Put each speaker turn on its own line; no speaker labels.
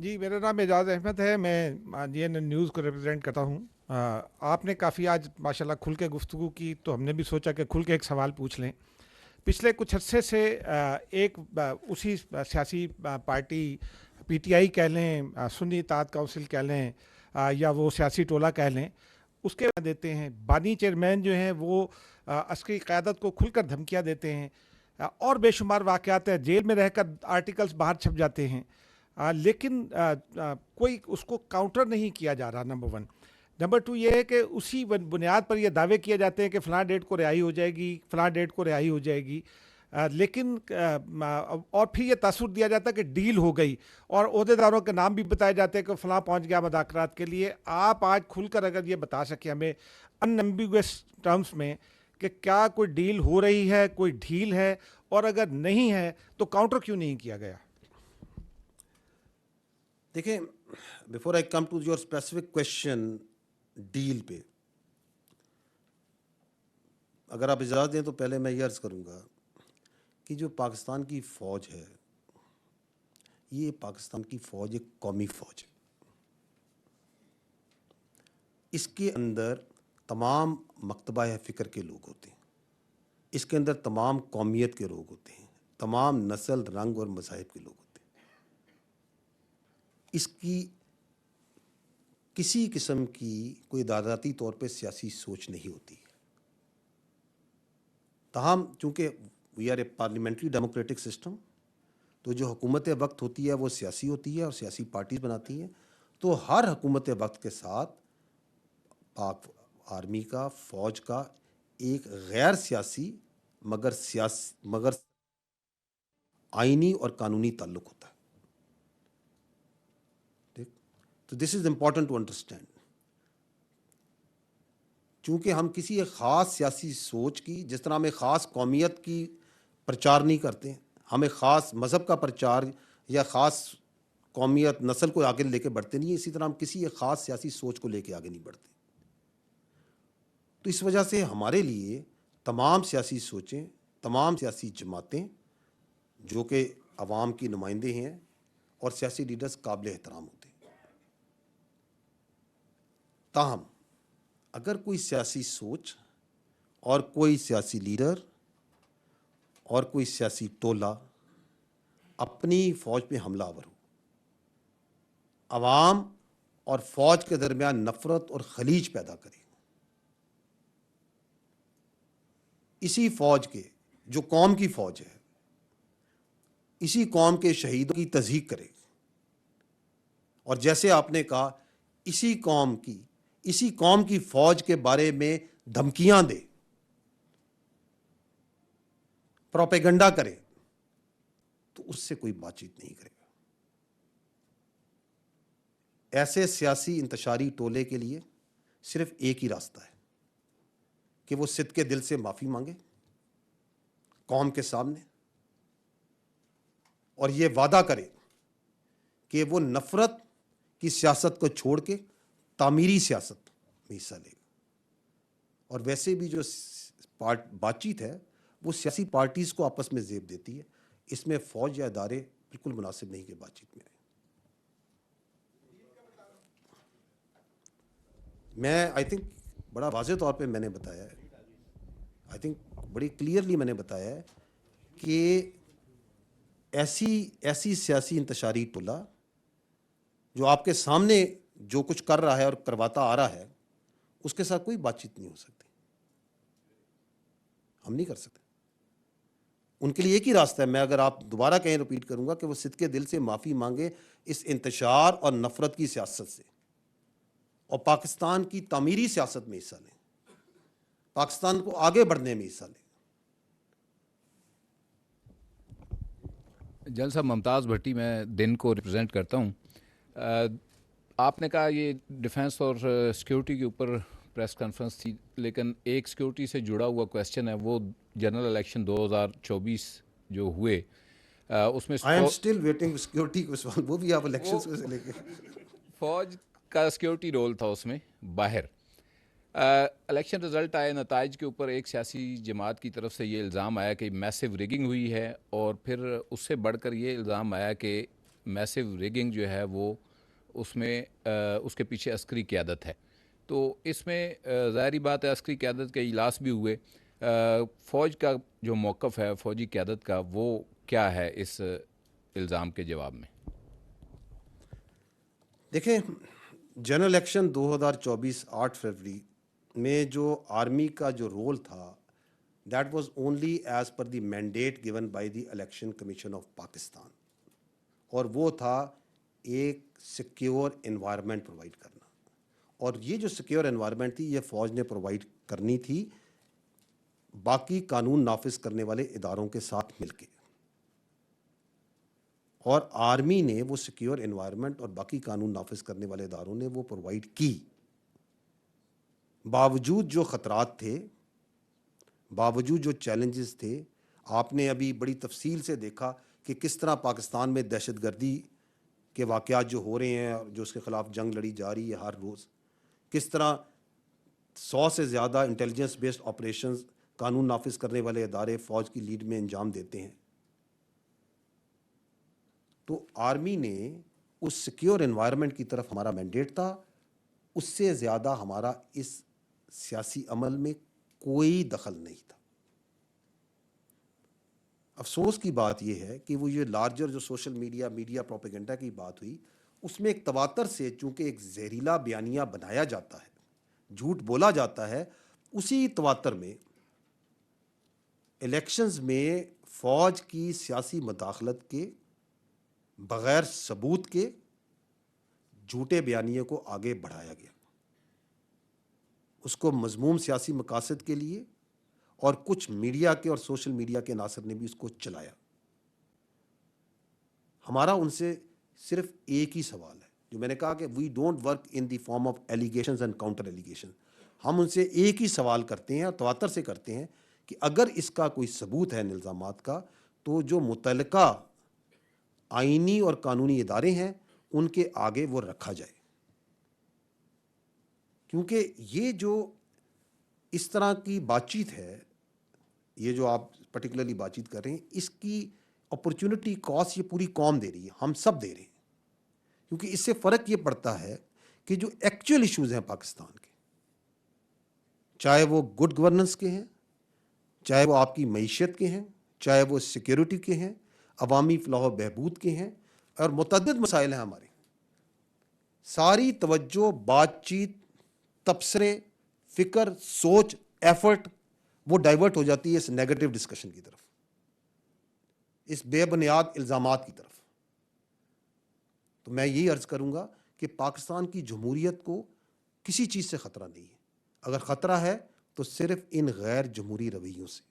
जी, मेरा नाम एजाज़ अहमद है। मैं जीएनएन न्यूज़ को रिप्रेजेंट करता हूँ। आपने काफ़ी आज माशाल्लाह खुल के गुफ्तगू की, तो हमने भी सोचा कि खुल के एक सवाल पूछ लें। पिछले कुछ अरसे से उसी सियासी पार्टी पीटीआई कह लें, सुन्नी इत्तेहाद काउंसिल कह लें, या वो सियासी टोला कह लें, उसके देते हैं बानी चेयरमैन जो हैं वो अस्करी क़यादत को खुलकर धमकियाँ देते हैं। और बेशुमार वाक़यात है, जेल में रहकर आर्टिकल्स बाहर छप जाते हैं। लेकिन कोई उसको काउंटर नहीं किया जा रहा, नंबर वन। नंबर टू ये है कि उसी बुनियाद पर ये दावे किए जाते हैं कि फ़लाँ डेट को रिहाई हो जाएगी, फ़लाँ डेट को रिहाई हो जाएगी। लेकिन और फिर ये तासुर दिया जाता है कि डील हो गई, और ओहदेदारों के नाम भी बताए जाते हैं कि फ़लाँ पहुंच गया मुज़ाकरात के लिए। आप आज खुलकर अगर ये बता सकें हमें अनएम्बिगुअस टर्म्स में कि क्या कोई डील हो रही है, कोई ढील है, और अगर नहीं है तो काउंटर क्यों नहीं किया गया?
देखें, before I come to your specific question deal पे, अगर आप इजाज़त दें तो पहले मैं ये अर्ज़ करूँगा कि जो पाकिस्तान की फ़ौज है, ये पाकिस्तान की फ़ौज एक कौमी फ़ौज है। इसके अंदर तमाम मकतबा फ़िक्र के लोग होते हैं, इसके अंदर तमाम कौमियत के लोग होते हैं, तमाम नस्ल, रंग और मज़ाहिब के लोग होते हैं। इसकी किसी किस्म की कोई दादाती तौर पे सियासी सोच नहीं होती है। ताहम चूँकि we are a parliamentary democratic system, तो जो हुकूमत वक्त होती है वो सियासी होती है और सियासी पार्टीज बनाती हैं। तो हर हुकूमत वक्त के साथ पाक आर्मी का, फ़ौज का एक गैर सियासी मगर आइनी और कानूनी ताल्लुक़ होता है। ठीक, तो this is important to understand. चूँकि हम किसी एक ख़ास सियासी सोच की, जिस तरह हम एक ख़ास कौमियत की प्रचार नहीं करते हैं, हम एक ख़ास मज़हब का प्रचार या ख़ास कौमियत नस्ल को आगे लेके बढ़ते नहीं हैं, इसी तरह हम किसी एक ख़ास सियासी सोच को लेके आगे नहीं बढ़ते। तो इस वजह से हमारे लिए तमाम सियासी सोचें, तमाम सियासी जमातें जो कि अवाम की नुमाइंदे हैं और सियासी लीडर्स काबिल एहतराम होते हैं। ताहम अगर कोई सियासी सोच और कोई सियासी लीडर और कोई सियासी टोला अपनी फ़ौज पे हमलावर हो, अवाम और फ़ौज के दरमियान नफ़रत और खलीज पैदा करे, इसी फ़ौज के, जो कौम की फ़ौज है, इसी कौम के शहीदों की तज़हीक करे, और जैसे आपने कहा इसी कौम की फ़ौज के बारे में धमकियां दे, प्रोपेगेंडा करे, तो उससे कोई बातचीत नहीं करेगा। ऐसे सियासी इंतशारी टोले के लिए सिर्फ एक ही रास्ता है कि वो सिद्क़े दिल से माफ़ी मांगे कौम के सामने, और ये वादा करे कि वो नफ़रत की सियासत को छोड़ के तामीरी सियासत में हिस्सा लेगा। और वैसे भी जो बातचीत है वो सियासी पार्टीज़ को आपस में ज़ेब देती है, इसमें फ़ौज या इदारे बिल्कुल मुनासिब नहीं कि बातचीत में आए। मैं आई थिंक बड़ा वाज़ेह तौर पे मैंने बताया है, आई थिंक बड़ी क्लियरली मैंने बताया है कि ऐसी सियासी इंतशारी टोला जो आपके सामने जो कुछ कर रहा है और करवाता आ रहा है, उसके साथ कोई बातचीत नहीं हो सकती, हम नहीं कर सकते। उनके लिए एक ही रास्ता है, मैं अगर आप दोबारा कहें रिपीट करूंगा, कि वो सिद्क़े दिल से माफ़ी मांगे इस इंतशार और नफ़रत की सियासत से, और पाकिस्तान की तामीरी सियासत में हिस्सा लें, पाकिस्तान को आगे बढ़ने में हिस्सा लें।
जल साहब, मुमताज़ भट्टी, मैं दिन को रिप्रेजेंट करता हूँ। आपने कहा ये डिफेंस और सिक्योरिटी के ऊपर प्रेस कॉन्फ्रेंस थी, लेकिन एक सिक्योरिटी से जुड़ा हुआ क्वेश्चन है, वो जनरल इलेक्शन 2024 जो हुए, उसमें
I am still waiting security को, वो भी आप इलेक्शन से लेके
फ़ौज का सिक्योरिटी रोल था उसमें बाहर। इलेक्शन रिज़ल्ट आए, नताइज के ऊपर एक सियासी जमात की तरफ से ये इल्ज़ाम आया कि मैसिव रिगिंग हुई है, और फिर उससे बढ़कर ये इल्ज़ाम आया कि میسو ریگنگ جو ہے وہ اس میں اس کے پیچھے عسکری قیادت ہے. تو اس میں ظاہری بات ہے عسکری قیادت کے اجلاس بھی ہوئے. فوج کا جو موقف ہے فوجی قیادت کا وہ کیا ہے اس الزام کے جواب میں؟
دیکھیں، جنرل الیکشن 2024 8 فروری میں جو آرمی کا جو رول تھا that was only as per the mandate given by the election commission of Pakistan, اور وہ تھا ایک سیکیور انوائرمنٹ پرووائڈ کرنا. اور یہ جو سیکیور انوائرمنٹ تھی یہ فوج نے پرووائڈ کرنی تھی باقی قانون نافذ کرنے والے اداروں کے ساتھ مل کے. اور آرمی نے وہ سیکیور انوائرمنٹ اور باقی قانون نافذ کرنے والے اداروں نے وہ پرووائڈ کی. باوجود جو خطرات تھے، باوجود جو چیلنجز تھے، آپ نے ابھی بڑی تفصیل سے دیکھا کہ کس طرح پاکستان میں دہشت گردی کے واقعات جو ہو رہے ہیں اور جو اس کے خلاف جنگ لڑی جا رہی ہے ہر روز، کس طرح 100 سے زیادہ انٹیلیجنس بیسڈ آپریشنز قانون نافذ کرنے والے ادارے فوج کی لیڈ میں انجام دیتے ہیں. تو آرمی نے اس سیکیور انوائرمنٹ کی طرف ہمارا مینڈیٹ تھا، اس سے زیادہ ہمارا اس سیاسی عمل میں کوئی دخل نہیں تھا. افسوس کی بات یہ ہے کہ وہ یہ لارجر جو سوشل میڈیا پروپیگنڈا کی بات ہوئی، اس میں ایک تواتر سے چونکہ ایک زہریلا بیانیہ بنایا جاتا ہے، جھوٹ بولا جاتا ہے، اسی تواتر میں الیکشنز میں فوج کی سیاسی مداخلت کے بغیر ثبوت کے جھوٹے بیانیے کو آگے بڑھایا گیا، اس کو مذموم سیاسی مقاصد کے لیے، اور کچھ میڈیا کے اور سوشل میڈیا کے عناصر نے بھی اس کو چلایا. ہمارا ان سے صرف ایک ہی سوال ہے جو میں نے کہا کہ we don't work in the form of allegations and counter allegation. ہم ان سے ایک ہی سوال کرتے ہیں اور تواتر سے کرتے ہیں کہ اگر اس کا کوئی ثبوت ہے ان الزامات کا تو جو متعلقہ آئینی اور قانونی ادارے ہیں ان کے آگے وہ رکھا جائے. کیونکہ یہ جو اس طرح کی بات چیت ہے، یہ جو آپ پرٹیکولرلی بات چیت کر رہے ہیں، اس کی اپرچونٹی کاسٹ یہ پوری قوم دے رہی ہے، ہم سب دے رہے ہیں. کیونکہ اس سے فرق یہ پڑتا ہے کہ جو ایکچوئل ایشوز ہیں پاکستان کے، چاہے وہ گڈ گورننس کے ہیں، چاہے وہ آپ کی معیشت کے ہیں، چاہے وہ سیکیورٹی کے ہیں، عوامی فلاح و بہبود کے ہیں، اور متعدد مسائل ہیں ہمارے، ساری توجہ، بات چیت، تبصرے، فکر، سوچ، ایفرٹ وہ ڈائیورٹ ہو جاتی ہے اس نیگیٹو ڈسکشن کی طرف، اس بے بنیاد الزامات کی طرف. تو میں یہی عرض کروں گا کہ پاکستان کی جمہوریت کو کسی چیز سے خطرہ نہیں ہے. اگر خطرہ ہے تو صرف ان غیر جمہوری رویوں سے.